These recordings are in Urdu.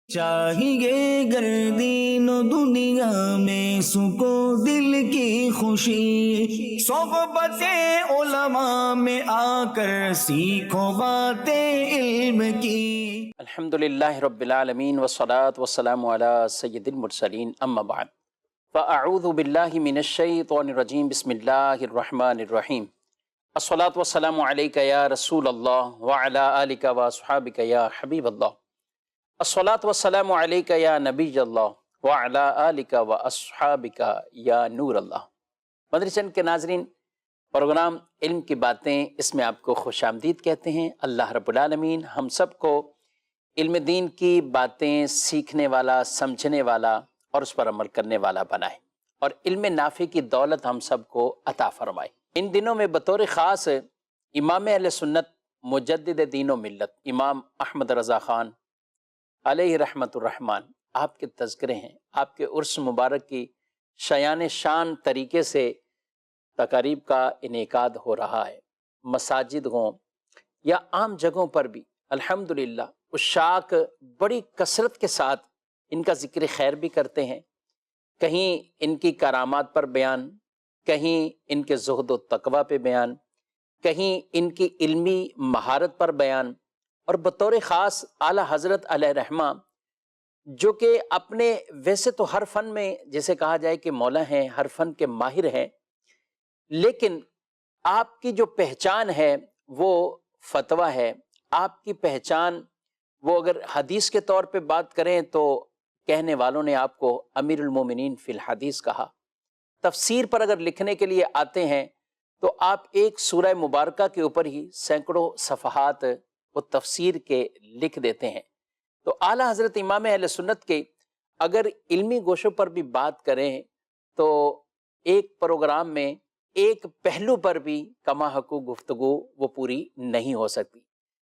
چاہیے گردین و دنیا میں سکو دل کی خوشی، صحبت علماء میں آ کر سیکھو باتیں علم کی۔ الحمدللہ رب العالمین والصلاة والسلام علی سید المرسلین، اما بعد فاعوذ باللہ من الشیطان الرجیم، بسم اللہ الرحمن الرحیم۔ الصلاة والسلام علیک یا رسول اللہ وعلی آلک واصحابک یا حبیب اللہ۔ الصلاة والسلام علیک یا نبی اللہ وعلی آلک واصحابک یا نور اللہ۔ مدنی چینل کے ناظرین، پروگرام علم کی باتیں، اس میں آپ کو خوش آمدید کہتے ہیں۔ اللہ رب العالمین ہم سب کو علم دین کی باتیں سیکھنے والا، سمجھنے والا اور اس پر عمل کرنے والا بنائے، اور علم نافع کی دولت ہم سب کو عطا فرمائے۔ ان دنوں میں بطور خاص امام اہل سنت مجدد دین و ملت امام احمد رضا خان علیہ رحمت الرحمن، آپ کے تذکرے ہیں۔ آپ کے عرس مبارک کی شایان شان طریقے سے تقاریب کا انعقاد ہو رہا ہے۔ مساجد ہوں یا عام جگہوں پر بھی الحمدللہ عشاق بڑی کثرت کے ساتھ ان کا ذکر خیر بھی کرتے ہیں۔ کہیں ان کی کرامات پر بیان، کہیں ان کے زہد و تقوی پہ بیان، کہیں ان کی علمی مہارت پر بیان، اور بطور خاص اعلیٰ حضرت علیہ رحمہ جو کہ اپنے ویسے تو ہر فن میں جیسے کہا جائے کہ مولا ہیں، ہر فن کے ماہر ہیں، لیکن آپ کی جو پہچان ہے وہ فتویٰ ہے۔ آپ کی پہچان وہ اگر حدیث کے طور پہ بات کریں تو کہنے والوں نے آپ کو امیر المومنین فی الحدیث کہا۔ تفسیر پر اگر لکھنے کے لیے آتے ہیں تو آپ ایک سورہ مبارکہ کے اوپر ہی سینکڑوں صفحات وہ تفسیر کے لکھ دیتے ہیں۔ تو اعلیٰ حضرت امام اہل سنت کے اگر علمی گوشوں پر بھی بات کریں تو ایک پروگرام میں ایک پہلو پر بھی کما حقوق گفتگو وہ پوری نہیں ہو سکتی۔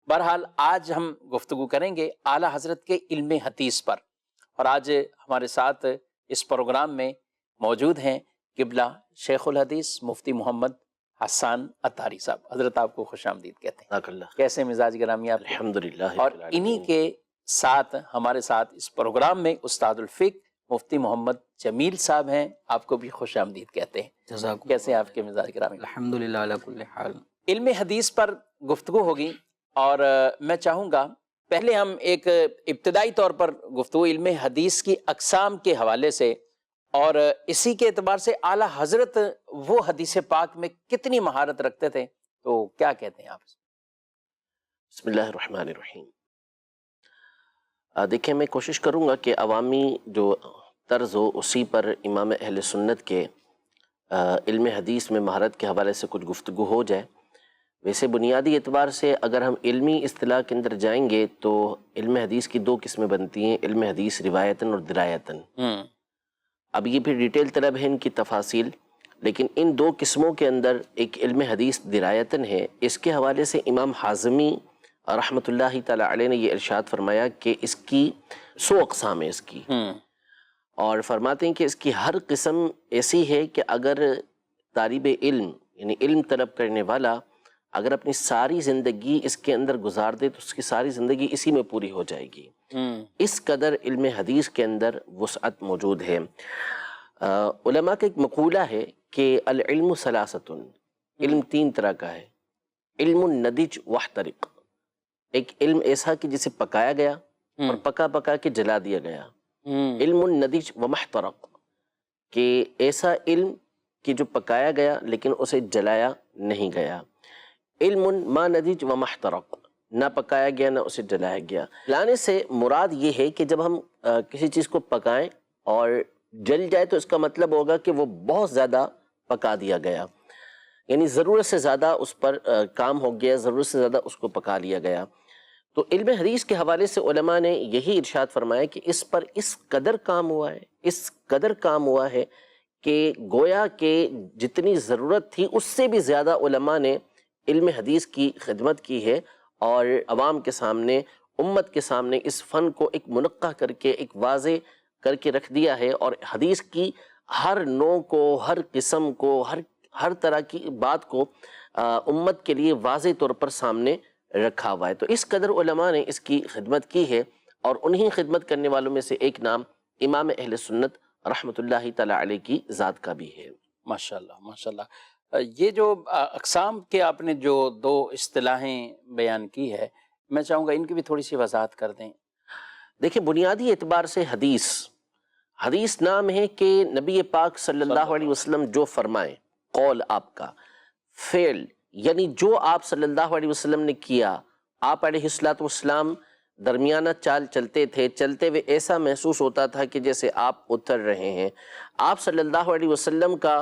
بہرحال آج ہم گفتگو کریں گے اعلیٰ حضرت کے علم حدیث پر، اور آج ہمارے ساتھ اس پروگرام میں موجود ہیں قبلہ شیخ الحدیث مفتی محمد حسان عطاری صاحب۔ حضرت آپ کو خوش آمدید کہتے ہیں۔ کیسے مزاج گرامی آپ؟ الحمدللہ۔ اور انہی کے ساتھ ہمارے ساتھ اس پروگرام میں استاد الفقہ مفتی محمد جمیل صاحب ہیں، آپ کو بھی خوش آمدید کہتے ہیں۔ جزاکم کیسے آپ کے مزاج گرامی؟ الحمدللہ علی کل حال۔ علم حدیث پر گفتگو ہوگی، اور میں چاہوں گا پہلے ہم ایک ابتدائی طور پر گفتگو علم حدیث کی اقسام کے حوالے سے، اور اسی کے اعتبار سے اعلیٰ حضرت وہ حدیث پاک میں کتنی مہارت رکھتے تھے، تو کیا کہتے ہیں آپ؟ بسم اللہ الرحمن الرحیم۔ دیکھیں، میں کوشش کروں گا کہ عوامی جو طرز ہو اسی پر امام اہل سنت کے علم حدیث میں مہارت کے حوالے سے کچھ گفتگو ہو جائے۔ ویسے بنیادی اعتبار سے اگر ہم علمی اصطلاح کے اندر جائیں گے تو علم حدیث کی دو قسمیں بنتی ہیں، علم حدیث روایتاً اور درایتاً۔ اب یہ بھی ڈیٹیل طلب ہے ان کی تفاصیل، لیکن ان دو قسموں کے اندر ایک علم حدیث درایتاً ہے۔ اس کے حوالے سے امام حازمی رحمۃ اللہ تعالی علیہ نے یہ ارشاد فرمایا کہ اس کی 100 اقسام ہے اس کی، اور فرماتے ہیں کہ اس کی ہر قسم ایسی ہے کہ اگر طالب علم یعنی علم طلب کرنے والا اگر اپنی ساری زندگی اس کے اندر گزار دے تو اس کی ساری زندگی اسی میں پوری ہو جائے گی۔ اس قدر علم حدیث کے اندر وسعت موجود ہے۔ علماء کا ایک مقولہ ہے کہ العلم ثلاثۃ، علم 3 طرح کا ہے۔ علم ندج واحترق، ایک علم ایسا کہ جسے پکایا گیا اور پکا پکا کے جلا دیا گیا۔ علم ندج ومحترق، کہ ایسا علم کہ جو پکایا گیا لیکن اسے جلایا نہیں گیا۔ علم ما ندج ومحترق، نہ پکایا گیا نہ اسے جلایا گیا۔ جلانے سے مراد یہ ہے کہ جب ہم کسی چیز کو پکائیں اور جل جائے تو اس کا مطلب ہوگا کہ وہ بہت زیادہ پکا دیا گیا، یعنی ضرورت سے زیادہ اس پر کام ہو گیا، ضرورت سے زیادہ اس کو پکا لیا گیا۔ تو علم حدیث کے حوالے سے علماء نے یہی ارشاد فرمایا کہ اس پر اس قدر کام ہوا ہے، اس قدر کام ہوا ہے کہ گویا کہ جتنی ضرورت تھی اس سے بھی زیادہ علماء نے علم حدیث کی خدمت کی ہے، اور عوام کے سامنے، امت کے سامنے اس فن کو ایک منقح کر کے، ایک واضح کر کے رکھ دیا ہے، اور حدیث کی ہر نوع کو، ہر قسم کو، ہر طرح کی بات کو امت کے لیے واضح طور پر سامنے رکھا ہوا ہے۔ تو اس قدر علماء نے اس کی خدمت کی ہے، اور انہی خدمت کرنے والوں میں سے ایک نام امام اہل سنت رحمۃ اللہ تعالی علیہ کی ذات کا بھی ہے۔ ماشاءاللہ ماشاءاللہ۔ یہ جو اقسام کے آپ نے جو دو اصطلاحیں بیان کی ہے، میں چاہوں گا ان کی بھی تھوڑی سی وضاحت کر دیں۔ دیکھیں بنیادی اعتبار سے حدیث نام ہے کہ نبی پاک صلی اللہ علیہ وسلم جو فرمائیں، قول آپ کا، فعل یعنی جو آپ صلی اللہ علیہ وسلم نے کیا، آپ علیہ السلام درمیانہ چال چلتے تھے، چلتے ہوئے ایسا محسوس ہوتا تھا کہ جیسے آپ اتر رہے ہیں۔ آپ صلی اللہ علیہ وسلم کا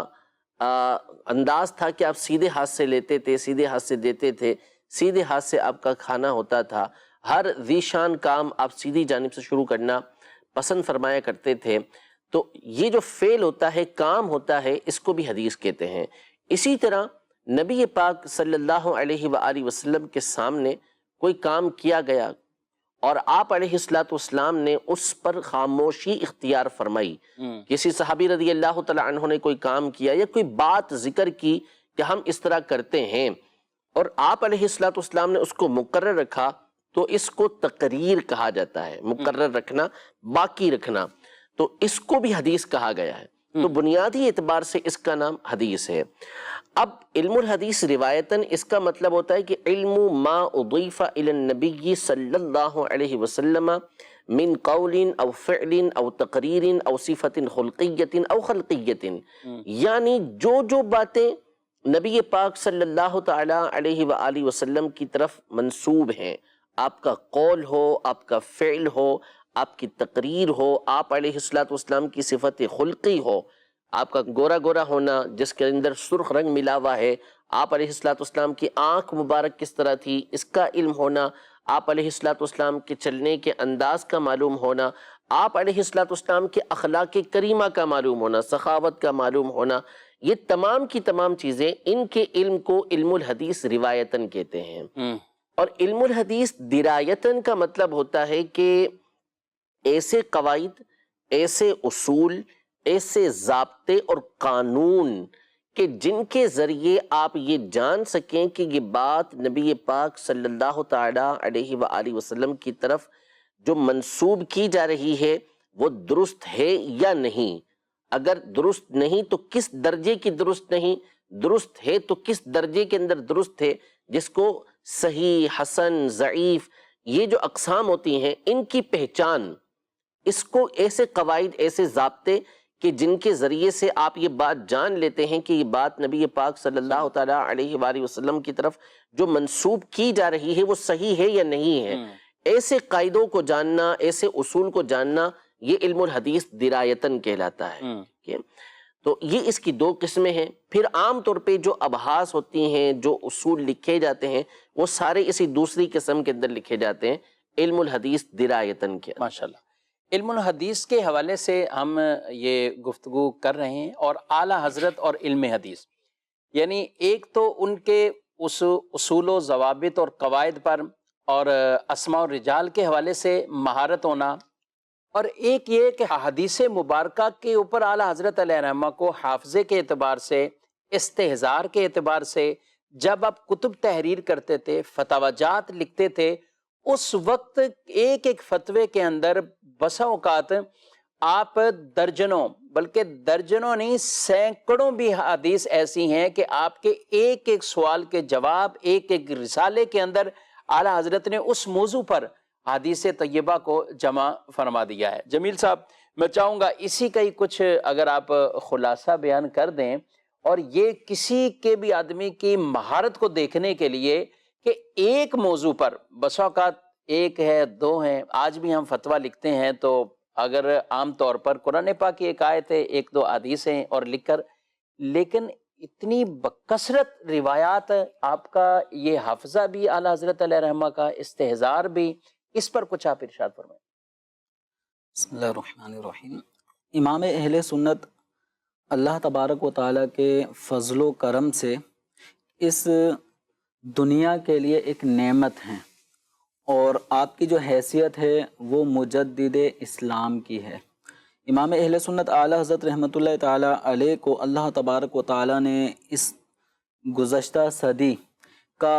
انداز تھا کہ آپ سیدھے ہاتھ سے لیتے تھے، سیدھے ہاتھ سے دیتے تھے، سیدھے ہاتھ سے آپ کا کھانا ہوتا تھا، ہر ذیشان کام آپ سیدھی جانب سے شروع کرنا پسند فرمایا کرتے تھے۔ تو یہ جو فعل ہوتا ہے، کام ہوتا ہے، اس کو بھی حدیث کہتے ہیں۔ اسی طرح نبی پاک صلی اللہ علیہ وآلہ وسلم کے سامنے کوئی کام کیا گیا اور آپ علیہ السلام نے اس پر خاموشی اختیار فرمائی، کسی صحابی رضی اللہ تعالیٰ عنہ نے کوئی کام کیا یا کوئی بات ذکر کی کہ ہم اس طرح کرتے ہیں اور آپ علیہ السلام نے اس کو مقرر رکھا، تو اس کو تقریر کہا جاتا ہے، مقرر رکھنا، باقی رکھنا، تو اس کو بھی حدیث کہا گیا ہے۔ تو بنیادی اعتبار سے اس کا نام حدیث ہے۔ اب علم الحدیث روایتاً اس کا مطلب ہوتا ہے کہ علم ما اضیف الی النبی صلی اللہ علیہ وسلم من قول او فعل او تقریر او صفت خلقیت او خلقیت، یعنی جو باتیں نبی پاک صلی اللہ تعالی علیہ وآلہ وسلم کی طرف منسوب ہیں، آپ کا قول ہو، آپ کا فعل ہو، آپ کی تقریر ہو، آپ علیہ السلام کی صفت خلقی ہو، آپ کا گورا ہونا جس کے اندر سرخ رنگ ملا ہوا ہے، آپ علیہ السلام کی آنکھ مبارک کس طرح تھی اس کا علم ہونا، آپ علیہ السلام کے چلنے کے انداز کا معلوم ہونا، آپ علیہ السلام کے اخلاق کریمہ کا معلوم ہونا، سخاوت کا معلوم ہونا، یہ تمام کی تمام چیزیں، ان کے علم کو علم الحدیث روایتاً کہتے ہیں۔ اور علم الحدیث درایتاً کا مطلب ہوتا ہے کہ ایسے قواعد، ایسے اصول، ایسے ضابطے اور قانون کہ جن کے ذریعے آپ یہ جان سکیں کہ یہ بات نبی پاک صلی اللہ تعالی علیہ وآلہ وسلم کی طرف جو منسوب کی جا رہی ہے وہ درست ہے یا نہیں، اگر درست نہیں تو کس درجے کی درست نہیں، درست ہے تو کس درجے کے اندر درست ہے، جس کو صحیح، حسن، ضعیف، یہ جو اقسام ہوتی ہیں ان کی پہچان، اس کو ایسے قواعد، ایسے ضابطے کہ جن کے ذریعے سے آپ یہ بات جان لیتے ہیں کہ یہ بات نبی پاک صلی اللہ تعالیٰ علیہ وآلہ وسلم کی طرف جو منسوب کی جا رہی ہے وہ صحیح ہے یا نہیں ہے، ایسے قاعدوں کو جاننا، ایسے اصول کو جاننا، یہ علم الحدیث درایتاً کہلاتا ہے۔ تو یہ اس کی دو قسمیں ہیں۔ پھر عام طور پہ جو ابحاث ہوتی ہیں، جو اصول لکھے جاتے ہیں، وہ سارے اسی دوسری قسم کے اندر لکھے جاتے ہیں، علم الحدیث درایتاً کے۔ ماشاءاللہ۔ علم الحدیث کے حوالے سے ہم یہ گفتگو کر رہے ہیں، اور اعلیٰ حضرت اور علم حدیث، یعنی ایک تو ان کے اس اصول و ضوابط اور قواعد پر اور اسماء و رجال کے حوالے سے مہارت ہونا، اور ایک یہ کہ حدیث مبارکہ کے اوپر اعلیٰ حضرت علیہ رحمہ کو حافظے کے اعتبار سے، استحضار کے اعتبار سے، جب آپ کتب تحریر کرتے تھے، فتاویٰ لکھتے تھے، اس وقت ایک ایک فتوے کے اندر بسا اوقات آپ درجنوں، بلکہ درجنوں نہیں سینکڑوں بھی حدیث ایسی ہیں کہ آپ کے ایک ایک سوال کے جواب ایک ایک رسالے کے اندر اعلیٰ حضرت نے اس موضوع پر حدیث طیبہ کو جمع فرما دیا ہے۔ جمیل صاحب، میں چاہوں گا اسی کا ہی کچھ اگر آپ خلاصہ بیان کر دیں، اور یہ کسی کے بھی آدمی کی مہارت کو دیکھنے کے لیے کہ ایک موضوع پر بسا اوقات ایک ہے، دو ہیں، آج بھی ہم فتویٰ لکھتے ہیں تو اگر عام طور پر قرآن پاک کی ایک آیت ہے، ایک دو حدیث ہیں اور لکھ کر، لیکن اتنی بکثرت روایات، آپ کا یہ حافظہ بھی اعلیٰ حضرت علیہ رحمہ کا، استحضار بھی، اس پر کچھ آپ ارشاد فرمائیں۔ بسم اللہ الرحمن الرحیم۔ امام اہل سنت اللہ تبارک و تعالیٰ کے فضل و کرم سے اس دنیا کے لیے ایک نعمت ہیں، اور آپ کی جو حیثیت ہے وہ مجدد اسلام کی ہے۔ امام اہل سنت اعلیٰ حضرت رحمۃ اللہ تعالیٰ علیہ کو اللہ تبارک و تعالیٰ نے اس گزشتہ صدی کا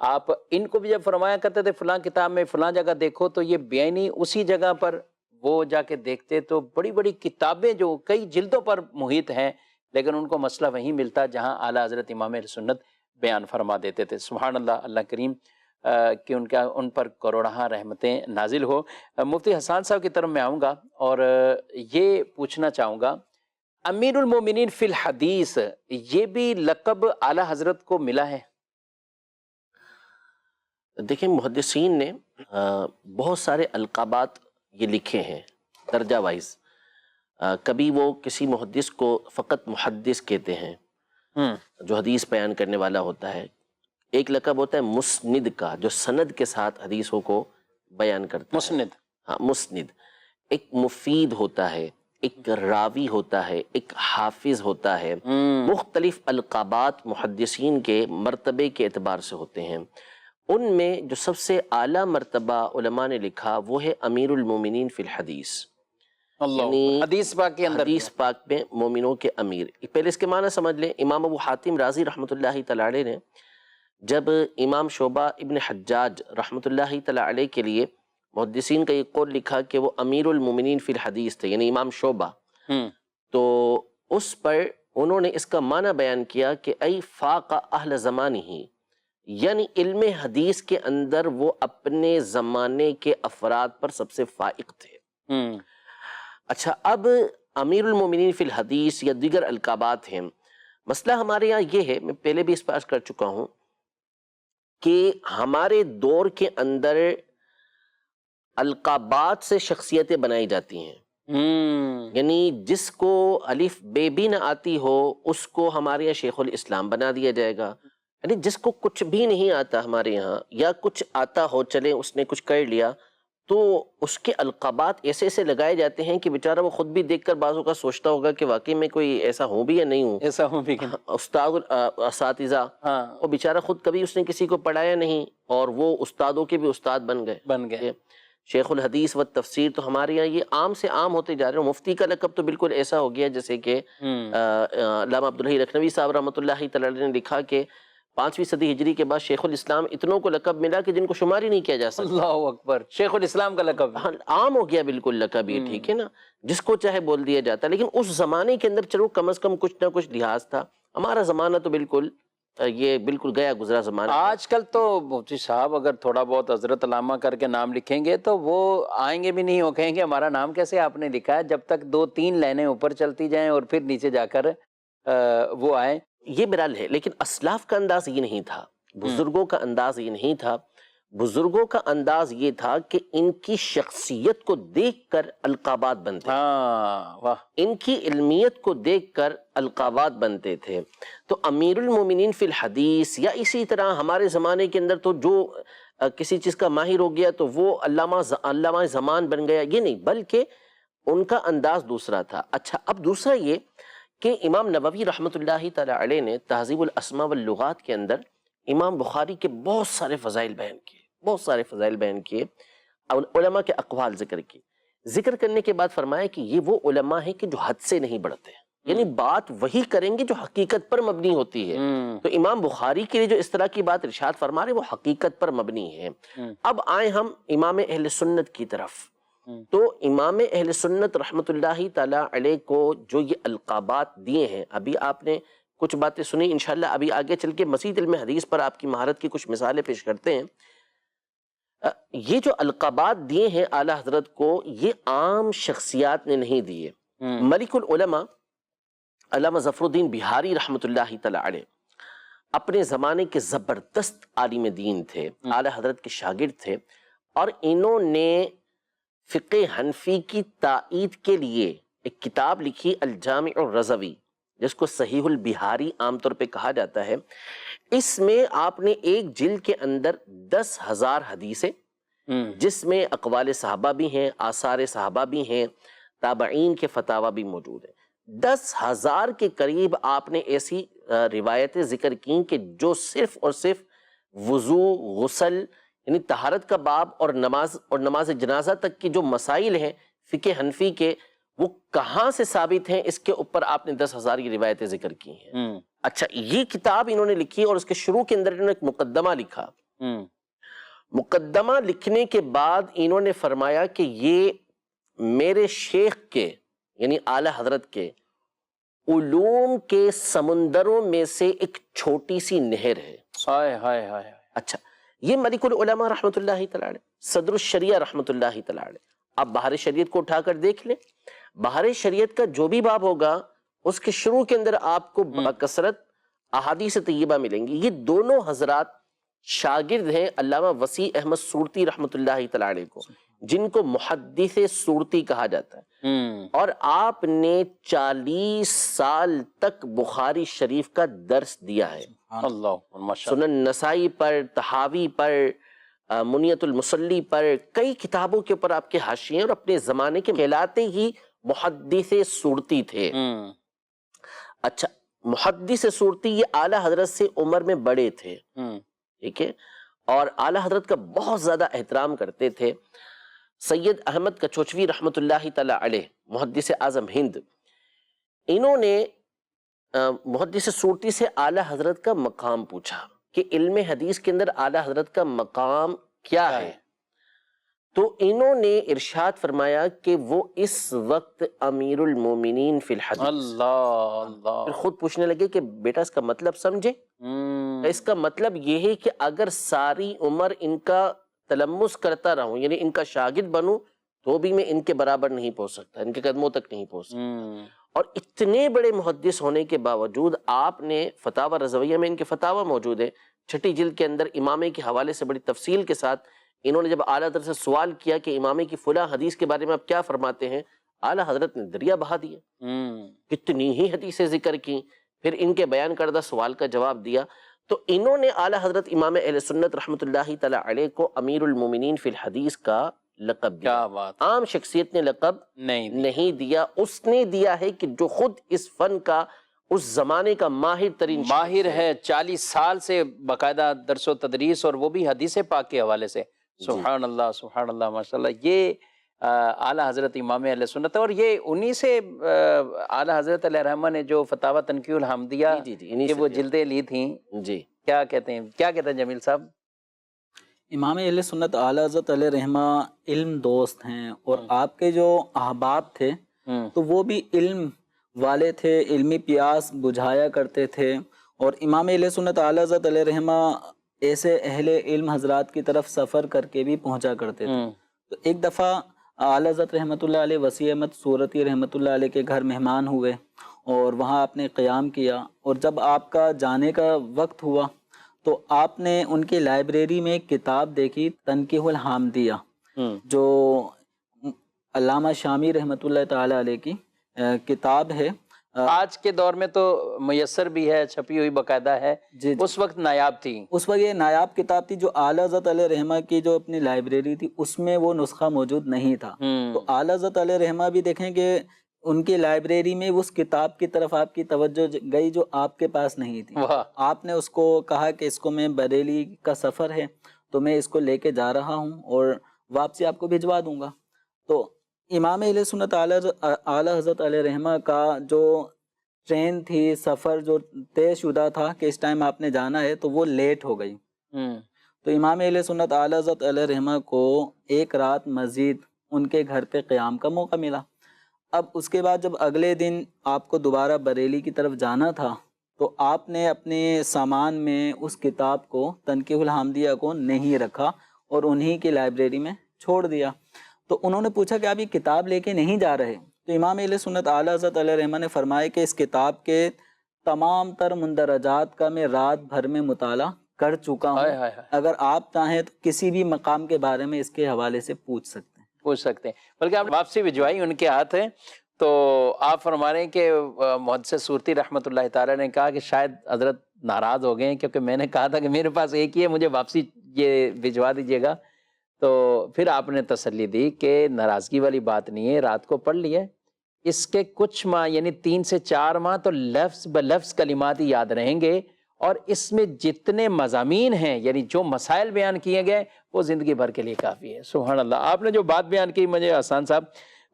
آپ ان کو بھی جب فرمایا کرتے تھے فلاں کتاب میں فلاں جگہ دیکھو، تو یہ بینی اسی جگہ پر وہ جا کے دیکھتے تو بڑی بڑی کتابیں جو کئی جلدوں پر محیط ہیں، لیکن ان کو مسئلہ وہیں ملتا جہاں اعلیٰ حضرت امام اہل سنت بیان فرما دیتے تھے۔ سبحان اللہ، اللہ کریم کہ ان پر کروڑہاں رحمتیں نازل ہو۔ مفتی حسان صاحب کی طرف میں آؤں گا اور یہ پوچھنا چاہوں گا، امیر المومنین فی الحدیث یہ بھی لقب اعلیٰ حضرت کو ملا ہے؟ دیکھیں محدثین نے بہت سارے القابات یہ لکھے ہیں درجہ وائز۔ کبھی وہ کسی محدث کو فقط محدث کہتے ہیں جو حدیث بیان کرنے والا ہوتا ہے۔ ایک لقب ہوتا ہے مسند کا، جو سند کے ساتھ حدیثوں کو بیان کرتا ہے۔ مسند، ہاں مسند۔ ایک مفید ہوتا ہے، ایک راوی ہوتا ہے، ایک حافظ ہوتا ہے۔ مختلف القابات محدثین کے مرتبے کے اعتبار سے ہوتے ہیں۔ ان میں جو سب سے اعلیٰ مرتبہ علماء نے لکھا وہ ہے امیر المومنین فی الحدیث، اللہ حدیث پاک کے اندر، حدیث پاک میں مومنوں کے امیر۔ پہلے اس کے معنی سمجھ لیں۔ امام ابو حاتم رازی رحمۃ اللہ تعالی علیہ نے جب امام شعبہ ابن حجاج رحمۃ اللہ تعالی علیہ کے لیے محدثین کا یہ قول لکھا کہ وہ امیر المومنین فی الحدیث تھے، یعنی امام شعبہ، تو اس پر انہوں نے اس کا معنی بیان کیا کہ ای فاق اہل زمانہ، یعنی علم حدیث کے اندر وہ اپنے زمانے کے افراد پر سب سے فائق تھے۔ اچھا، اب امیر المومنین فی الحدیث یا دیگر القابات ہیں۔ مسئلہ ہمارے یہاں یہ ہے، میں پہلے بھی اس پر عرض کر چکا ہوں کہ ہمارے دور کے اندر القابات سے شخصیتیں بنائی جاتی ہیں، یعنی جس کو الف بے بھی نہ آتی ہو اس کو ہمارے یہاں شیخ الاسلام بنا دیا جائے گا، یعنی جس کو کچھ بھی نہیں آتا ہمارے یہاں یا کچھ آتا ہو چلے اس نے کچھ کر لیا تو اس کے القابات ایسے ایسے لگائے جاتے ہیں کہ بیچارہ وہ خود بھی دیکھ کر بعضوں کا سوچتا ہوگا کہ واقعی میں کوئی ایسا ہوں بھی یا نہیں ہوں، ایسا ہوں بھی استاد اساتذہ، وہ بیچارہ خود کبھی اس نے کسی کو پڑھایا نہیں اور وہ استادوں کے بھی استاد بن گئے۔ شیخ الحدیث و تفسیر تو ہمارے یہاں یہ عام سے عام ہوتے جا رہے ہیں۔ مفتی کا لقب تو بالکل ایسا ہو گیا جیسے کہ علامہ عبدالحی لکھنوی صاحب رحمۃ اللہ تعالی نے لکھا کہ 5ویں صدی ہجری کے بعد شیخ الاسلام اتنوں کو لقب ملا کہ جن کو شمار ہی نہیں کیا جا سکتا۔ اللہ اکبر، شیخ الاسلام کا لقب عام ہو گیا بالکل لقب، یہ ٹھیک ہے نا، جس کو چاہے بول دیا جاتا، لیکن اس زمانے کے اندر چلو کم از کم کچھ نہ کچھ لحاظ تھا۔ ہمارا زمانہ تو بالکل یہ بالکل گیا گزرا زمانہ۔ آج کل تو مفتی صاحب اگر تھوڑا بہت حضرت علامہ کر کے نام لکھیں گے تو وہ آئیں گے بھی نہیں، وہ کہیں گے ہمارا نام کیسے آپ نے لکھا ہے، جب تک 2-3 لائنیں اوپر چلتی جائیں اور پھر نیچے جا کر وہ آئیں۔ یہ برحال ہے، لیکن اسلاف کا انداز یہ نہیں تھا، بزرگوں کا انداز یہ نہیں تھا۔ بزرگوں کا انداز یہ تھا کہ ان کی شخصیت کو دیکھ کر القابات بنتے، ان کی علمیت کو دیکھ کر القابات بنتے تھے۔ تو امیر المومنین فی الحدیث، یا اسی طرح ہمارے زمانے کے اندر تو جو کسی چیز کا ماہر ہو گیا تو وہ علامہ زمان بن گیا، یہ نہیں، بلکہ ان کا انداز دوسرا تھا۔ اچھا، اب دوسرا یہ کہ امام نووی رحمۃ اللہ تعالی علیہ نے تہذیب الاسماء واللغات کے اندر امام بخاری کے بہت سارے فضائل بیان کیے، علماء کے اقوال ذکر کرنے کے بعد فرمایا کہ یہ وہ علماء ہیں کہ جو حد سے نہیں بڑھتے، یعنی بات وہی کریں گے جو حقیقت پر مبنی ہوتی ہے۔ تو امام بخاری کے لیے جو اس طرح کی بات ارشاد فرما رہے وہ حقیقت پر مبنی ہے۔ اب آئیں ہم امام اہل سنت کی طرف، تو امام اہل سنت رحمۃ اللہ تعالی علیہ کو جو یہ القابات دیے ہیں، ابھی آپ نے کچھ باتیں سنی، انشاءاللہ ابھی آگے چل کے مزید علم حدیث پر آپ کی مہارت کی کچھ مثالیں پیش کرتے ہیں۔ یہ جو القابات دیے ہیں اعلیٰ حضرت کو، یہ عام شخصیات نے نہیں دیے۔ ملک العلماء علامہ ظفر الدین بہاری رحمۃ اللہ تعالی علیہ اپنے زمانے کے زبردست عالم دین تھے، اعلیٰ حضرت کے شاگرد تھے، اور انہوں نے فقہ حنفی کی تائید کے لیے ایک کتاب لکھی الجامع الرضوی، جس کو صحیح البہاری عام طور پہ کہا جاتا ہے۔ اس میں آپ نے ایک جلد کے اندر 10,000 حدیثیں، جس میں اقوال صحابہ بھی ہیں، آثار صحابہ بھی ہیں، تابعین کے فتاوی بھی موجود ہیں، 10,000 کے قریب آپ نے ایسی روایتیں ذکر کی کہ جو صرف اور صرف وضو، غسل، یعنی طہارت کا باب اور نماز جنازہ تک کی جو مسائل ہیں فقہ حنفی کے، وہ کہاں سے ثابت ہیں، اس کے اوپر آپ نے 10,000 کی روایتیں ذکر کی ہیں۔ اچھا، یہ کتاب انہوں نے لکھی اور اس کے شروع کے اندر انہوں نے ایک مقدمہ لکھا مقدمہ لکھنے کے بعد انہوں نے فرمایا کہ یہ میرے شیخ کے یعنی اعلی حضرت کے علوم کے سمندروں میں سے ایک چھوٹی سی نہر ہے. ہائے ہائے ہائے. اچھا، یہ ملک العلماء رحمۃ اللہ تعالی علیہ، صدر الشریعہ رحمۃ اللہ تعالی علیہ، آپ بہار شریعت کو اٹھا کر دیکھ لیں، بہار شریعت کا جو بھی باب ہوگا اس کے شروع کے اندر آپ کو بکثرت احادیث طیبہ ملیں گی. یہ دونوں حضرات شاگرد ہیں علامہ وسیع احمد سورتی رحمۃ اللہ تعالی علیہ کو، جن کو محدث سورتی کہا جاتا ہے. اور آپ نے 40 سال تک بخاری شریف کا درس دیا ہے. اللہ سنن نسائی پر، تحاوی پر، منیت المصلی پر، کئی کتابوں کے اوپر آپ کے حاشیے، اور اپنے زمانے کے کہلاتے ہی محدث سورتی تھے. اچھا، محدث سورتی یہ اعلی حضرت سے عمر میں بڑے تھے، ٹھیک ہے، اور اعلی حضرت کا بہت زیادہ احترام کرتے تھے. سید احمد کچوچوی رحمۃ اللہ تعالی علیہ، محدث اعظم ہند، انہوں نے محدث سورتی سے اعلی حضرت کا مقام پوچھا کہ علم حدیث کے اندر اعلی حضرت کا مقام کیا ہے. تو انہوں نے ارشاد فرمایا کہ وہ اس وقت امیر المومنین فی الحدیث. اللہ. پھر خود پوچھنے لگے کہ بیٹا اس کا مطلب سمجھے. اس کا مطلب یہ ہے کہ اگر ساری عمر ان کا تلمس کرتا رہوں، یعنی ان کا شاگرد بنوں، تو بھی میں ان کے برابر نہیں پہنچ سکتا، ان کے قدموں تک نہیں پہنچ سکتا. اور اتنے بڑے محدث ہونے کے باوجود آپ نے فتاوی رضویہ میں ان کے فتاوی موجود ہیں، 6 جلد کے اندر امامے کے حوالے سے بڑی تفصیل کے ساتھ انہوں نے جب اعلیٰ حضرت سے سوال کیا کہ امامے کی فلاں حدیث کے بارے میں آپ کیا فرماتے ہیں، اعلیٰ حضرت نے دریا بہا دیا، کتنی ہی حدیثیں ذکر کی، پھر ان کے بیان کردہ سوال کا جواب دیا. تو انہوں نے اعلیٰ حضرت امام اہل سنت رحمۃ اللہ تعالی علیہ کو امیر المومنین فی الحدیث کا لقب دیا. کیا بات. عام شخصیت نے لقب نہیں دیا، اس نے دیا ہے کہ جو خود اس فن کا اس زمانے کا ماہر ہے، 40 سال سے باقاعدہ درس و تدریس، اور وہ بھی حدیث پاک کے حوالے سے. سبحان اللہ سبحان اللہ، ماشاء اللہ. یہ اعلیٰ حضرت امام اہل سنت، اور یہ انہی سے اعلیٰ حضرت علیہ رحمہ نے جو فتاوی تنقیح الحمدیہ کہ وہ جلدیں لی تھیں. جی، کیا کہتے ہیں جمیل صاحب؟ امام اہل سنت اعلیٰ حضرت علیہ رحمہ علم دوست ہیں، اور آپ کے جو احباب تھے تو وہ بھی علم والے تھے، علمی پیاس بجھایا کرتے تھے. اور امام اہل سنت اعلیٰ حضرت علیہ رحمہ ایسے اہل علم حضرات کی طرف سفر کر کے بھی پہنچا کرتے تھے. تو ایک دفعہ اعلیٰ حضرت رحمۃ اللہ علیہ وسیع احمد سورتی رحمۃ اللہ علیہ کے گھر مہمان ہوئے، اور وہاں آپ نے قیام کیا. اور جب آپ کا جانے کا وقت ہوا تو آپ نے ان کی لائبریری میں ایک کتاب دیکھی، تنقیح الحامدیہ، جو علامہ شامی رحمۃ اللہ تعالی علیہ کی کتاب ہے. آج کے دور میں تو میسر بھی ہے، چھپی ہوئی باقاعدہ ہے. جی، اس وقت نایاب تھی. اس وقت یہ نایاب کتاب تھی. جو اعلیٰ حضرت علیہ رحمہ کی جو اپنی لائبریری تھی اس میں وہ نسخہ موجود نہیں تھا. تو اعلیٰ حضرت علیہ رحمہ بھی دیکھیں کہ ان کی لائبریری میں اس کتاب کی طرف آپ کی توجہ گئی جو آپ کے پاس نہیں تھی. آپ نے اس کو کہا کہ اس کو میں بریلی کا سفر ہے تو میں اس کو لے کے جا رہا ہوں اور واپسی آپ کو بھجوا دوں گا. تو امام اہل سنت اعلیٰ حضرت علیہ رحمہ کا جو ٹرین تھی، سفر جو طے شدہ تھا کہ اس ٹائم آپ نے جانا ہے، تو وہ لیٹ ہو گئی. تو امام اہل سنت اعلیٰ حضرت علیہ رحمہ کو ایک رات مزید ان کے گھر پہ قیام کا موقع ملا. اب اس کے بعد جب اگلے دن آپ کو دوبارہ بریلی کی طرف جانا تھا تو آپ نے اپنے سامان میں اس کتاب کو تنقیح الحامدیہ کو نہیں رکھا اور انہی کی لائبریری میں چھوڑ دیا. تو انہوں نے پوچھا کہ آپ یہ کتاب لے کے نہیں جا رہے؟ تو امام اہل سنت اعلیٰ حضرت علیہ رحمہ نے فرمایا کہ اس کتاب کے تمام تر مندرجات کا میں رات بھر میں مطالعہ کر چکا ہوں. اگر آپ چاہیں تو کسی بھی مقام کے بارے میں اس کے حوالے سے پوچھ سکتے ہیں. بلکہ آپ واپسی بھجوائی ان کے ہاتھ ہے. تو آپ فرما رہے ہیں کہ محدث سورتی رحمۃ اللہ تعالیٰ نے کہا کہ شاید حضرت ناراض ہو گئے ہیں کیونکہ میں نے کہا تھا کہ میرے پاس ایک ہی ہے، مجھے واپسی یہ بھجوا دیجیے گا. تو پھر آپ نے تسلی دی کہ ناراضگی والی بات نہیں ہے، رات کو پڑھ لیا. اس کے کچھ ماہ یعنی 3 سے 4 ماہ تو لفظ بلفظ کلمات ہی یاد رہیں گے، اور اس میں جتنے مضامین ہیں یعنی جو مسائل بیان کیے گئے وہ زندگی بھر کے لیے کافی ہے. سبحان اللہ. آپ نے جو بات بیان کی، مجھے حسان صاحب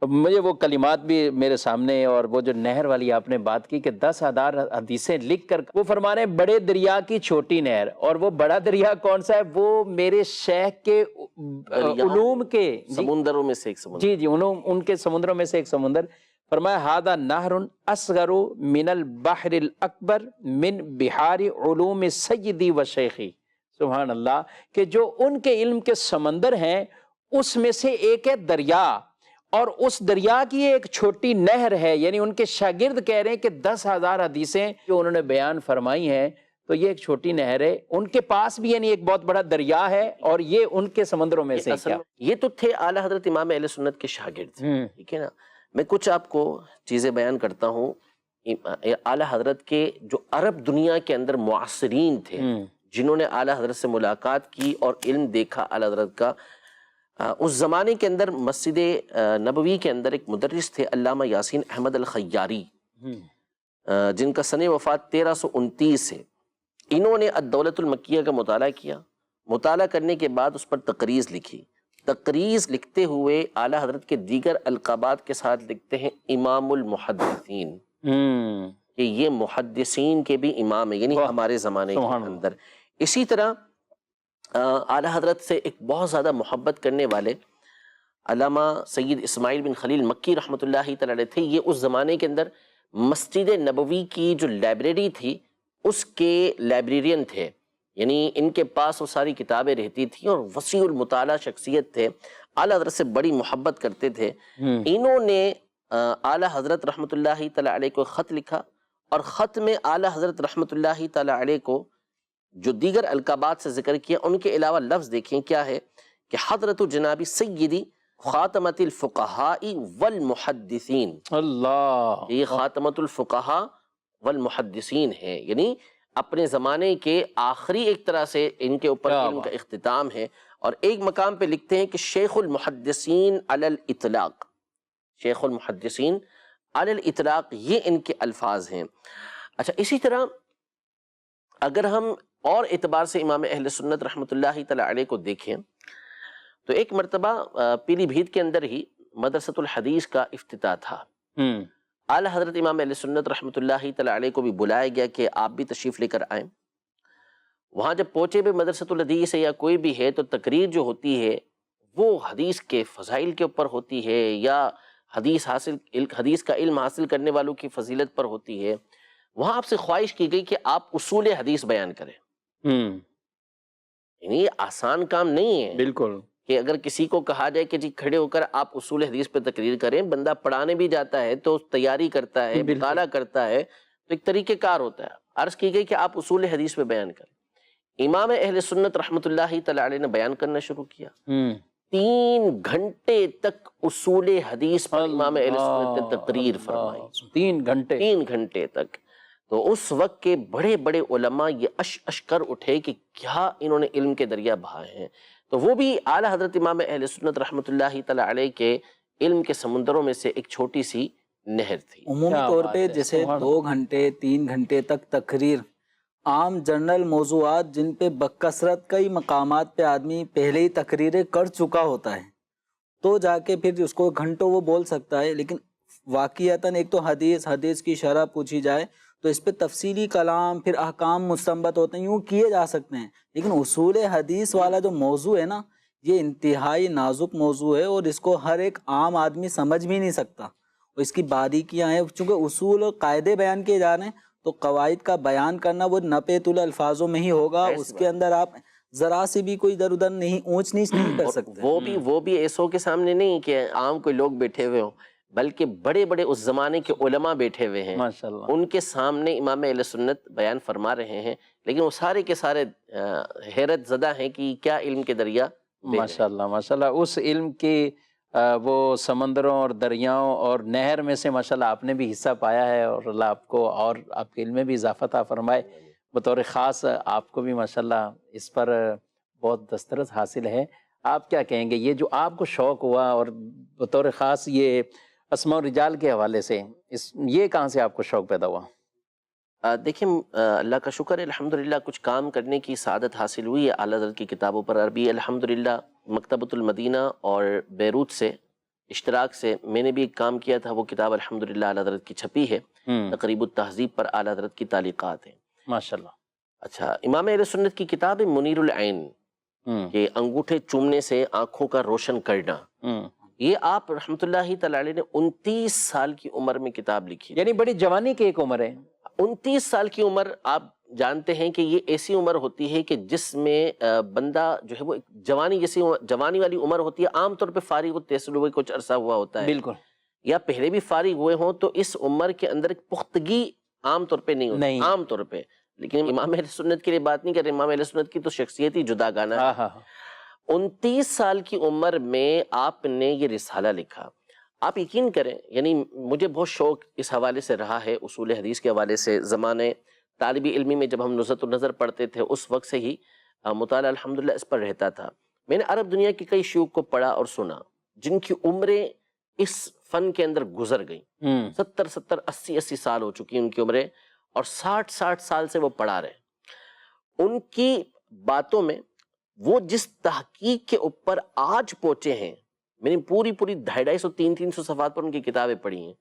مجھے وہ کلمات بھی میرے سامنے، اور وہ جو نہر والی آپ نے بات کی کہ 10,000 حدیثیں لکھ کر وہ فرما رہے ہیں بڑے دریا کی چھوٹی نہر، اور وہ بڑا دریا کون سا ہے؟ وہ میرے شیخ کے علوم کے سمندروں میں سے ایک سمندر، جی جی ان کے سمندروں میں سے ایک سمندر۔ فرمایا ھذا نہر اصغر من البحر الاکبر من بحار علوم سیدی و شیخی، سبحان اللہ، کہ جو ان کے علم کے سمندر ہیں اس میں سے ایک ہے دریا، اور اس دریا کی ایک چھوٹی نہر ہے، یعنی ان کے شاگرد کہہ رہے ہیں کہ 10,000 حدیثیں جو انہوں نے بیان فرمائی ہیں تو یہ ایک چھوٹی نہر ہے، ان کے پاس بھی یعنی ایک بہت بڑا دریا ہے، اور یہ ان کے سمندروں میں سے کیا؟ یہ تو تھے اعلیٰ حضرت امام اہل سنت کے شاگرد، ٹھیک ہے نا۔ میں کچھ آپ کو چیزیں بیان کرتا ہوں۔ اعلیٰ حضرت کے جو عرب دنیا کے اندر معاصرین تھے، جنہوں نے اعلیٰ حضرت سے ملاقات کی اور علم دیکھا اعلیٰ حضرت کا، اس زمانے کے اندر مسجد نبوی کے اندر ایک مدرس تھے علامہ یاسین احمد الخیاری، جن کا سن وفات 1329 ہے۔ انہوں نے الدولۃ المکیہ کا مطالعہ کیا، مطالعہ کرنے کے بعد اس پر تقریض لکھی۔ تقریض لکھتے ہوئے اعلیٰ حضرت کے دیگر القابات کے ساتھ لکھتے ہیں امام المحدثین، کہ یہ محدثین کے بھی امام ہیں، یعنی ہمارے زمانے کے اندر۔ اسی طرح اعلیٰ حضرت سے ایک بہت زیادہ محبت کرنے والے علامہ سید اسماعیل بن خلیل مکی رحمۃ اللہ تعالی علیہ تھے۔ یہ اس زمانے کے اندر مسجد نبوی کی جو لائبریری تھی اس کے لائبریرین تھے، یعنی ان کے پاس وہ ساری کتابیں رہتی تھیں، اور وسیع المطالعہ شخصیت تھے، اعلیٰ حضرت سے بڑی محبت کرتے تھے۔ انہوں نے اعلیٰ حضرت رحمۃ اللہ تعالی علیہ کو خط لکھا، اور خط میں اعلیٰ حضرت رحمۃ اللہ تعالی علیہ کو جو دیگر القابات سے ذکر کیا ان کے علاوہ لفظ دیکھیں کیا ہے، کہ حضرت جنابی سیدی خاتمۃ الفقہاء والمحدثین، اللہ، یہ خاتمۃ الفقہاء والمحدثین ہے، یعنی اپنے زمانے کے آخری ایک طرح سے ان کے اوپر علم کا اختتام ہے۔ اور ایک مقام پہ لکھتے ہیں کہ شیخ المحدثین علی الاطلاق، شیخ المحدثین علی الاطلاق، یہ ان کے الفاظ ہیں۔ اچھا، اسی طرح اگر ہم اور اعتبار سے امام اہل سنت رحمۃ اللہ تعالی علیہ کو دیکھیں تو ایک مرتبہ پیلی بھیت کے اندر ہی مدرسۃ الحدیث کا افتتاح تھا۔ اعلیٰ حضرت امام اہل سنت رحمۃ اللہ تعالی علیہ کو بھی بلایا گیا کہ آپ بھی تشریف لے کر آئیں۔ وہاں جب پہنچے بھی مدرسۃ الحدیث ہے یا کوئی بھی ہے تو تقریر جو ہوتی ہے وہ حدیث کے فضائل کے اوپر ہوتی ہے، یا حدیث کا علم حاصل کرنے والوں کی فضیلت پر ہوتی ہے۔ وہاں آپ سے خواہش کی گئی کہ آپ اصول حدیث بیان کریں۔ یعنی یہ آسان کام نہیں ہے، بالکل، کہ اگر کسی کو کہا جائے کہ جی کھڑے ہو کر آپ اصول حدیث پہ تقریر کریں، بندہ پڑھانے بھی جاتا ہے تو تیاری کرتا ہے، مطالعہ کرتا ہے، تو ایک طریقہ کار ہوتا ہے۔ عرض کی گئی کہ آپ اصول حدیث پہ بیان کریں۔ امام اہل سنت رحمۃ اللہ تعالی علیہ نے بیان کرنا شروع کیا۔ 3 گھنٹے تک اصول حدیث پر امام اہل سنت نے تقریر فرمائی، 3 گھنٹے تک۔ تو اس وقت کے بڑے بڑے علماء یہ اش کر اٹھے کہ کیا انہوں نے علم کے دریا بہائے ہیں۔ تو وہ بھی اعلیٰ حضرت امام اہل سنت رحمۃ اللہ تعالی علیہ کے علم کے سمندروں میں سے ایک چھوٹی سی نہر تھی۔ عمومی طور پہ جیسے 2 گھنٹے 3 گھنٹے تک تقریر، عام جنرل موضوعات جن پہ بکثرت کئی مقامات پہ آدمی پہلے ہی تقریریں کر چکا ہوتا ہے تو جا کے پھر اس کو گھنٹوں وہ بول سکتا ہے، لیکن واقعتاً ایک تو حدیث کی شرح پوچھی جائے تو اس پہ تفصیلی کلام، پھر احکام مستنبط ہوتے ہیں، یوں کیے جا سکتے ہیں، لیکن اصول حدیث والا جو موضوع ہے نا، یہ انتہائی نازک موضوع ہے، اور اس کو ہر ایک عام آدمی سمجھ بھی نہیں سکتا، اور اس کی باریکیاں ہیں۔ چونکہ اصول اور قاعدے بیان کیے جا رہے ہیں تو قواعد کا بیان کرنا وہ نپے الفاظوں میں ہی ہوگا، اس کے اندر آپ ذرا سی بھی کوئی ادھر ادھر نہیں، اونچ نیچ نہیں کر سکتے۔ وہ بھی ایسوں کے سامنے نہیں کہ عام کوئی لوگ بیٹھے ہوئے ہوں، بلکہ بڑے بڑے اس زمانے کے علماء بیٹھے ہوئے ہیں، ماشاءاللہ، ان کے سامنے امام اہل سنت بیان فرما رہے ہیں، لیکن وہ سارے کے سارے حیرت زدہ ہیں کہ کیا علم کے دریا۔ ماشاءاللہ ماشاءاللہ، اس علم کی وہ سمندروں اور دریاؤں اور نہر میں سے ماشاءاللہ آپ نے بھی حصہ پایا ہے، اور اللہ آپ کو اور آپ کے علم میں بھی اضافہ عطا فرمائے۔ بطور خاص آپ کو بھی ماشاءاللہ اس پر بہت دسترس حاصل ہے۔ آپ کیا کہیں گے، یہ جو آپ کو شوق ہوا، اور بطور خاص یہ اسماء الرجال کے حوالے سے، یہ کہاں سے آپ کو شوق پیدا ہوا؟ دیکھیں، اللہ کا شکر ہے، الحمدللہ کچھ کام کرنے کی سعادت حاصل ہوئی ہے اعلیٰ حضرت کی کتابوں پر۔ عربی الحمدللہ مکتبۃ المدینہ اور بیروت سے اشتراک سے میں نے بھی ایک کام کیا تھا، وہ کتاب الحمدللہ اعلیٰ حضرت کی چھپی ہے، تقریب التہذیب پر اعلیٰ حضرت کی تعلیقات ہیں ماشاءاللہ۔ اچھا، امام اہل سنت کی کتاب ہے منیر العین، کہ انگوٹھے چومنے سے آنکھوں کا روشن کرنا، یہ آپ رحمۃ اللہ تعالی علیہ نے 29 سال کی عمر میں کتاب لکھی، یعنی بڑی جوانی کی ایک عمر ہے۔ 29 سال کی عمر، آپ جانتے ہیں کہ یہ ایسی عمر ہوتی ہے کہ جس میں بندہ جو ہے وہ جوانی جیسی جوانی والی عمر ہوتی ہے، عام طور پہ فارغ التحصیل ہوئے کچھ عرصہ ہوا ہوتا ہے، بالکل، یا پہلے بھی فارغ ہوئے ہوں، تو اس عمر کے اندر ایک پختگی عام طور پہ نہیں ہوتی، عام طور پہ۔ لیکن امام اہل سنت کے لیے بات نہیں کر رہے، امام اہل سنت کی تو شخصیت ہی جدا گانا ہے۔ 29 سال کی عمر میں آپ نے یہ رسالہ لکھا۔ آپ یقین کریں، یعنی مجھے بہت شوق اس حوالے سے رہا ہے، اصول حدیث کے حوالے سے، زمانے طالبی علمی میں جب ہم نزہۃ النظر پڑھتے تھے اس وقت سے ہی مطالعہ الحمدللہ اس پر رہتا تھا۔ میں نے عرب دنیا کی کئی شیوخ کو پڑھا اور سنا جن کی عمریں اس فن کے اندر گزر گئیں، 70 80 سال ہو چکی ان کی عمریں، اور 60 سال سے وہ پڑھا رہے۔ ان کی باتوں میں وہ جس تحقیق کے اوپر آج پہنچے ہیں، میں نے پوری 250 300 صفحات پر ان کی کتابیں پڑھی ہیں،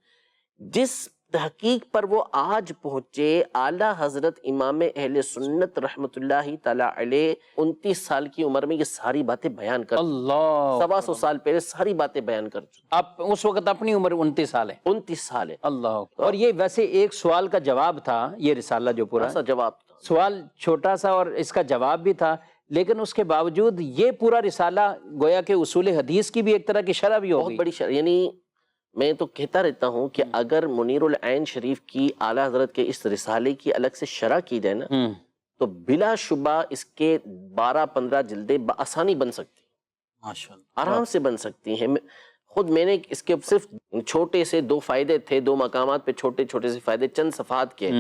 جس تحقیق پر وہ آج پہنچے، اعلیٰ حضرت امام اہل سنت رحمۃ اللہ تعالی علیہ 29 سال کی عمر میں یہ ساری باتیں بیان کر، اللہ 125 سال پہلے ساری باتیں بیان کر چکے۔ آپ اس وقت اپنی عمر 29 سال ہے؟ 29 سال ہے۔ اللہ، اور یہ ویسے ایک سوال کا جواب تھا یہ رسالہ جو پورا ایسا جواب تھا، سوال چھوٹا سا اور اس کا جواب بھی تھا، لیکن اس کے باوجود یہ پورا رسالہ گویا کہ اصول حدیث کی بھی ایک طرح کی شرح بھی ہو بہت گئی۔ بڑی شرح، یعنی میں تو کہتا رہتا ہوں کہ اگر منیر العین شریف کی اعلیٰ حضرت کے اس رسالے کی الگ سے شرح کی جائے نا، تو بلا شبہ اس کے 12-15 جلدیں بآسانی بن سکتی ہیں، ماشاءاللہ آرام سے بن سکتی ہیں۔ خود میں نے اس کے صرف چھوٹے سے 2 فائدے تھے، 2 مقامات پہ چھوٹے سے فائدے چند صفحات کے،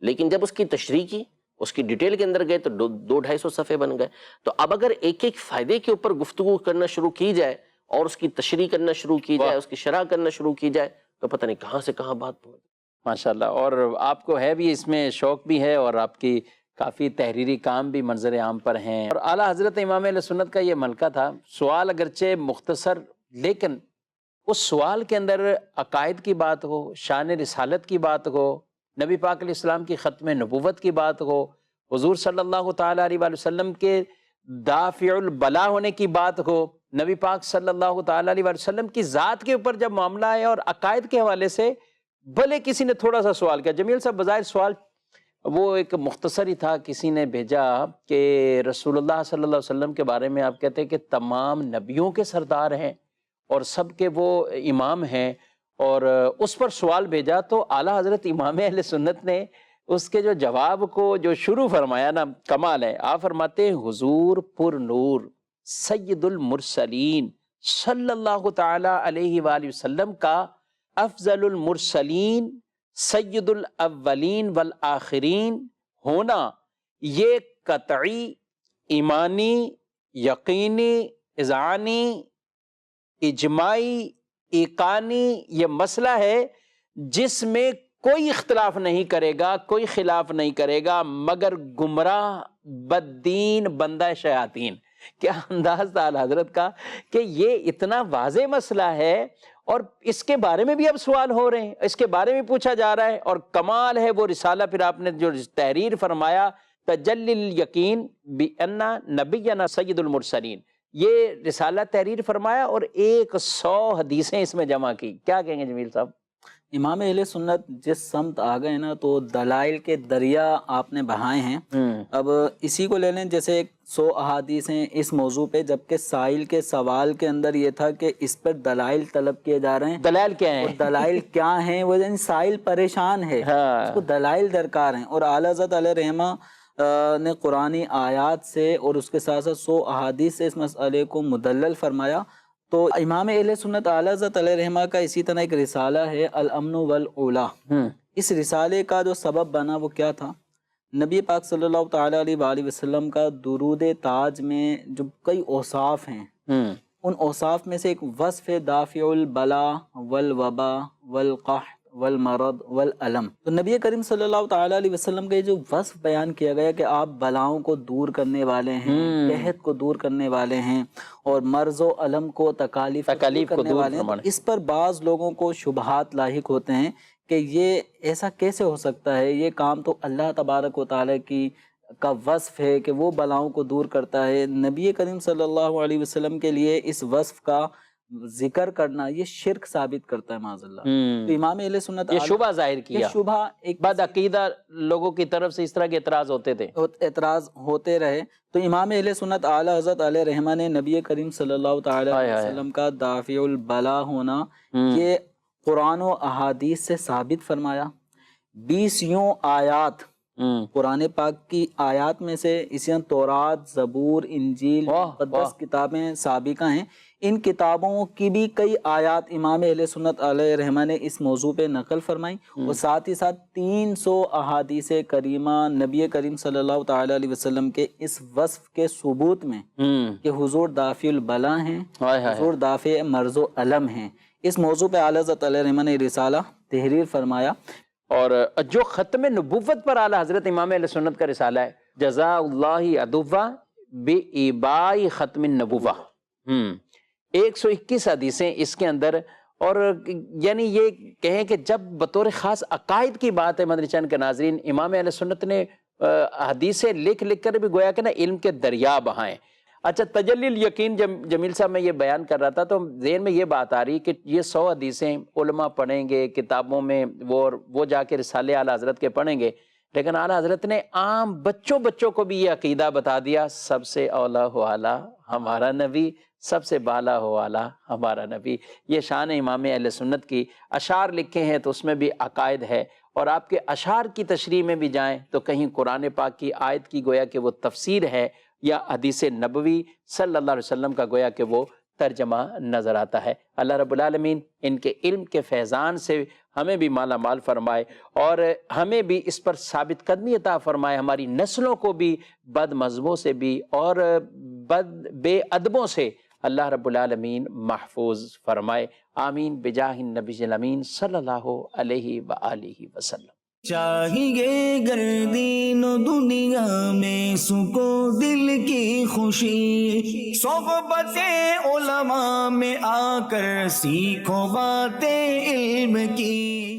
لیکن جب اس کی تشریح کی، اس کی ڈیٹیل کے اندر گئے تو 200-250 صفحے بن گئے۔ تو اب اگر ایک ایک فائدے کے اوپر گفتگو کرنا شروع کی جائے اور اس کی تشریح کرنا شروع کی جائے، اس کی شرح کرنا شروع کی جائے، تو پتہ نہیں کہاں سے کہاں بات پہنچ۔ ماشاءاللہ، اور آپ کو ہے بھی اس میں شوق بھی ہے، اور آپ کی کافی تحریری کام بھی منظر عام پر ہیں، اور اعلیٰ حضرت امام اہل سنت کا یہ ملکہ تھا۔ سوال اگرچہ مختصر، لیکن اس سوال کے اندر عقائد کی بات ہو، شان رسالت کی بات ہو، نبی پاک علیہ السلام کی ختم نبوت کی بات ہو، حضور صلی اللہ تعالیٰ علیہ وآلہ وسلم کے دافع البلا ہونے کی بات ہو، نبی پاک صلی اللہ تعالیٰ علیہ وآلہ وسلم کی ذات کے اوپر جب معاملہ ہے اور عقائد کے حوالے سے بھلے کسی نے تھوڑا سا سوال کیا، جمیل صاحب بظاہر سوال وہ ایک مختصر ہی تھا، کسی نے بھیجا کہ رسول اللہ صلی اللہ علیہ وسلم کے بارے میں آپ کہتے ہیں کہ تمام نبیوں کے سردار ہیں اور سب کے وہ امام ہیں، اور اس پر سوال بھیجا، تو اعلیٰ حضرت امام اہل سنت نے اس کے جو جواب کو جو شروع فرمایا نا، کمال ہے۔ آپ فرماتے ہیں حضور پر نور سید المرسلین صلی اللہ تعالی علیہ وآلہ وسلم کا افضل المرسلین سید الاولین والآخرین ہونا، یہ قطعی، ایمانی، یقینی، اذعانی، اجماعی، ایقانی یہ مسئلہ ہے جس میں کوئی اختلاف نہیں کرے گا، کوئی خلاف نہیں کرے گا مگر گمراہ بددین بندہ شیاطین۔ کیا انداز تھا اعلیٰ حضرت کا کہ یہ اتنا واضح مسئلہ ہے اور اس کے بارے میں بھی اب سوال ہو رہے ہیں، اس کے بارے میں پوچھا جا رہا ہے، اور کمال ہے وہ رسالہ پھر آپ نے جو تحریر فرمایا، تجلی الیقین بأن نبینا سید المرسلین، یہ رسالہ تحریر فرمایا اور 100 حدیثیں اس میں جمع کی۔ کیا کہیں گے جمیل صاحب؟ امام اہل سنت جس سمت آ گئے نا، تو دلائل کے دریا آپ نے بہائے ہیں۔ اب اسی کو لے لیں، جیسے 100 احادیث ہیں اس موضوع پہ، جبکہ سائل کے سوال کے اندر یہ تھا کہ اس پر دلائل طلب کیے جا رہے ہیں۔ دلائل کیا ہیں؟ اور دلائل کیا ہیں، وہ یعنی سائل پریشان ہے، اس کو دلائل درکار ہیں، اور اعلیٰ حضرت علیہ رحمہ نے قرآنی آیات سے اور اس کے ساتھ ساتھ 100 احادیث سے اس مسئلے کو مدلل فرمایا۔ تو امام اہل سنت اعلیٰ حضرت علیہ رحمہ کا اسی طرح ایک رسالہ ہے الامن والعلا۔ اس رسالے کا جو سبب بنا وہ کیا تھا؟ نبی پاک صلی اللہ تعالیٰ علیہ وآلہ وسلم کا درود تاج میں جو کئی اوصاف ہیں، ان اوصاف میں سے ایک وصف دافع البلا والوبا والقحط والمرض والعلم۔ تو نبی کریم صلی اللہ تعالیٰ علیہ وسلم کا یہ جو وصف بیان کیا گیا کہ آپ بلاؤں کو دور کرنے والے ہیں، قحط کو دور کرنے والے ہیں، اور مرض و علم کو تکالیف کو دور کرنے والے ہیں، تو اس پر بعض لوگوں کو شبہات لاحق ہوتے ہیں کہ یہ ایسا کیسے ہو سکتا ہے، یہ کام تو اللہ تبارک و تعالیٰ کا وصف ہے کہ وہ بلاؤں کو دور کرتا ہے۔ نبی کریم صلی اللہ علیہ وسلم کے لیے اس وصف کا ذکر کرنا یہ شرک ثابت کرتا ہے معاذ اللہ۔ تو امام اہل سنت یہ شبہ ظاہر کیا، یہ شبہ ایک بعد عقیدہ لوگوں کی طرف سے اس طرح کے اعتراض ہوتے تھے، اعتراض ہوتے رہے، تو امام اہل سنت اعلیٰ حضرت علیہ رحمہ نے نبی کریم صلی اللہ تعالی علیہ وسلم کا دافع البلا ہونا یہ قرآن و احادیث سے ثابت فرمایا۔ 20 آیات قرآن پاک کی آیات میں سے اسی تورات، زبور، انجیل، مقدس کتابیں سابقہ ہیں، ان کتابوں کی بھی کئی آیات امام اہل سنت علیہ رحمہ نے اس موضوع پہ نقل فرمائی، اور ساتھ ہی ساتھ 300 احادیث کریمہ نبی کریم صلی اللہ تعالی علیہ وسلم کے اس وصف کے ثبوت میں کہ حضور دافع البلا ہیں، حضور دافع مرض و علم ہیں۔ اس موضوع پہ اعلیٰ حضرت علیہ رحمہ نے رسالہ تحریر فرمایا، اور جو ختم نبوت پر اعلیٰ حضرت امام اہل سنت کا رسالہ ہے، جزا اللہ عدوہ بإباء ختم النبوہ، 121 حدیثیں اس کے اندر، اور یعنی یہ کہیں کہ جب بطور خاص عقائد کی بات ہے مدنی چینل کے ناظرین، امام اہل سنت نے حدیثیں لکھ کر بھی گویا کہ نا علم کے دریا بہائیں۔ اچھا، تجلی الیقین جمیل صاحب میں یہ بیان کر رہا تھا تو ذہن میں یہ بات آ رہی کہ یہ 100 حدیثیں علماء پڑھیں گے کتابوں میں، وہ جا کے رسالے اعلیٰ حضرت کے پڑھیں گے، لیکن اعلیٰ حضرت نے عام بچوں کو بھی یہ عقیدہ بتا دیا، سب سے اولا ہو اعلیٰ ہمارا نبی، سب سے بالا ہو اعلیٰ ہمارا نبی۔ یہ شان امام اہل سنت کی۔ اشعار لکھے ہیں تو اس میں بھی عقائد ہے، اور آپ کے اشعار کی تشریح میں بھی جائیں تو کہیں قرآن پاک کی آیت کی گویا کہ وہ تفسیر ہے، یا حدیث نبوی صلی اللہ علیہ وسلم کا گویا کہ وہ ترجمہ نظر آتا ہے۔ اللہ رب العالمین ان کے علم کے فیضان سے ہمیں بھی مالا مال فرمائے، اور ہمیں بھی اس پر ثابت قدمی عطا فرمائے، ہماری نسلوں کو بھی بد مذہبوں سے بھی اور بے ادبوں سے اللہ رب العالمین محفوظ فرمائے، آمین بجاہ النبی الامین صلی اللہ علیہ وآلہ وسلم۔ چاہیے گر دین و دنیا میں سکو دل کی خوشی، صحبت علماء میں آ کر سیکھو باتیں علم کی۔